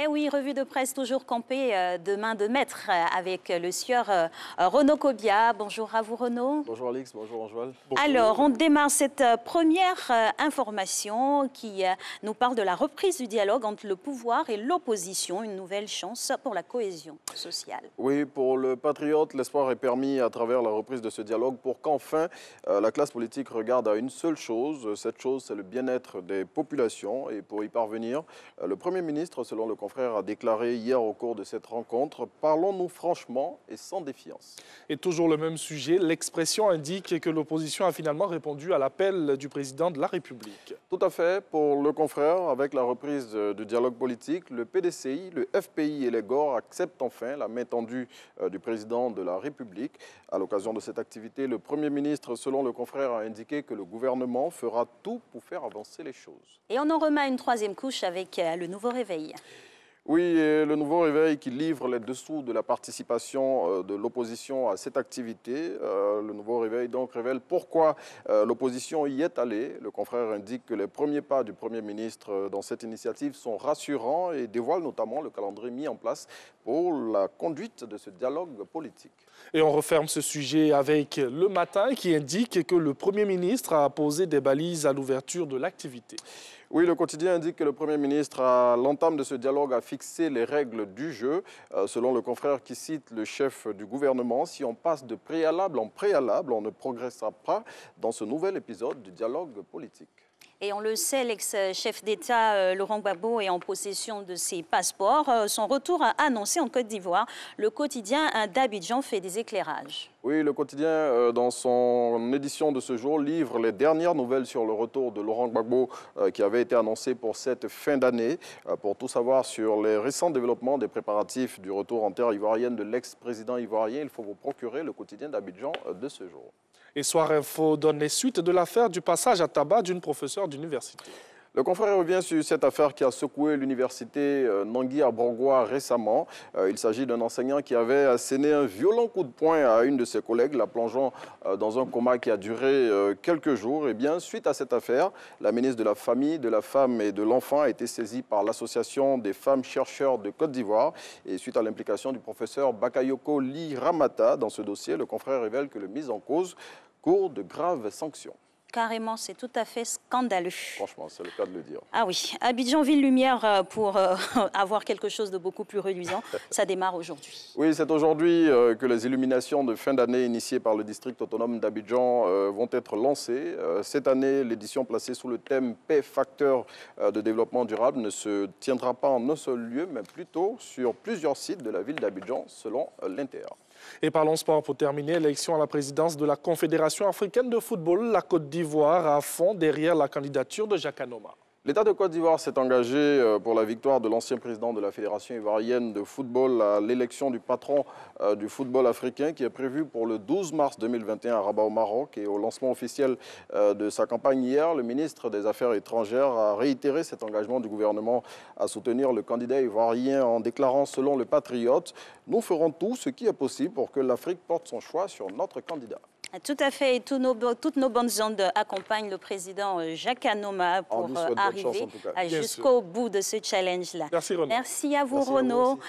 Eh oui, revue de presse toujours campée de main de maître avec le sieur Renaud Kobia. Bonjour à vous Renaud. Bonjour Alix, bonjour Anjoal. Alors, on démarre cette première information qui nous parle de la reprise du dialogue entre le pouvoir et l'opposition, une nouvelle chance pour la cohésion sociale. Oui, pour le patriote, l'espoir est permis à travers la reprise de ce dialogue pour qu'enfin la classe politique regarde à une seule chose. Cette chose, c'est le bien-être des populations. Et pour y parvenir, le Premier ministre, selon le confrère, a déclaré hier au cours de cette rencontre « Parlons-nous franchement et sans défiance ». Et toujours le même sujet, l'expression indique que l'opposition a finalement répondu à l'appel du président de la République. Tout à fait. Pour le confrère, avec la reprise du dialogue politique, le PDCI, le FPI et les GOR acceptent enfin la main tendue du président de la République. À l'occasion de cette activité, le Premier ministre, selon le confrère, a indiqué que le gouvernement fera tout pour faire avancer les choses. Et on en remet une troisième couche avec le nouveau réveil. Oui, et le nouveau réveil qui livre les dessous de la participation de l'opposition à cette activité. Le nouveau réveil donc révèle pourquoi l'opposition y est allée. Le confrère indique que les premiers pas du Premier ministre dans cette initiative sont rassurants et dévoile notamment le calendrier mis en place pour la conduite de ce dialogue politique. Et on referme ce sujet avec Le Matin qui indique que le Premier ministre a posé des balises à l'ouverture de l'activité. Oui, le quotidien indique que le Premier ministre, à l'entame de ce dialogue, a fixé les règles du jeu. Selon le confrère qui cite le chef du gouvernement, si on passe de préalable en préalable, on ne progressera pas dans ce nouvel épisode du dialogue politique. Et on le sait, l'ex-chef d'État Laurent Gbagbo est en possession de ses passeports. Son retour a annoncé en Côte d'Ivoire. Le quotidien d'Abidjan fait des éclairages. Oui, le quotidien, dans son édition de ce jour, livre les dernières nouvelles sur le retour de Laurent Gbagbo qui avait été annoncé pour cette fin d'année. Pour tout savoir sur les récents développements des préparatifs du retour en terre ivoirienne de l'ex-président ivoirien, il faut vous procurer le quotidien d'Abidjan de ce jour. Et Soir Info donne les suites de l'affaire du passage à tabac d'une professeure d'université. Le confrère revient sur cette affaire qui a secoué l'université Nangui à Borgoa récemment. Il s'agit d'un enseignant qui avait asséné un violent coup de poing à une de ses collègues, la plongeant dans un coma qui a duré quelques jours. Et bien, suite à cette affaire, la ministre de la Famille, de la Femme et de l'Enfant a été saisie par l'Association des femmes chercheurs de Côte d'Ivoire. Et suite à l'implication du professeur Bakayoko Ly Ramata dans ce dossier, le confrère révèle que le mis en cause court de graves sanctions. Carrément, c'est tout à fait scandaleux. Franchement, c'est le cas de le dire. Ah oui, Abidjan Ville Lumière pour avoir quelque chose de beaucoup plus reluisant, ça démarre aujourd'hui. Oui, c'est aujourd'hui que les illuminations de fin d'année initiées par le district autonome d'Abidjan vont être lancées. Cette année, l'édition placée sous le thème Paix, facteur de développement durable ne se tiendra pas en un seul lieu, mais plutôt sur plusieurs sites de la ville d'Abidjan, selon l'Inter. Et parlons sport pour terminer. Élection à la présidence de la Confédération africaine de football. La Côte d'Ivoire à fond derrière la candidature de Jacques Anoma. L'État de Côte d'Ivoire s'est engagé pour la victoire de l'ancien président de la Fédération ivoirienne de football à l'élection du patron du football africain qui est prévue pour le 12 mars 2021 à Rabat au Maroc. Et au lancement officiel de sa campagne hier, le ministre des Affaires étrangères a réitéré cet engagement du gouvernement à soutenir le candidat ivoirien en déclarant selon le Patriote « Nous ferons tout ce qui est possible pour que l'Afrique porte son choix sur notre candidat ». Tout à fait, et toutes nos bonnes ondes accompagnent le président Jacques Anoma pour arriver jusqu'au bout de ce challenge-là. Merci Renaud. Merci à vous Renaud.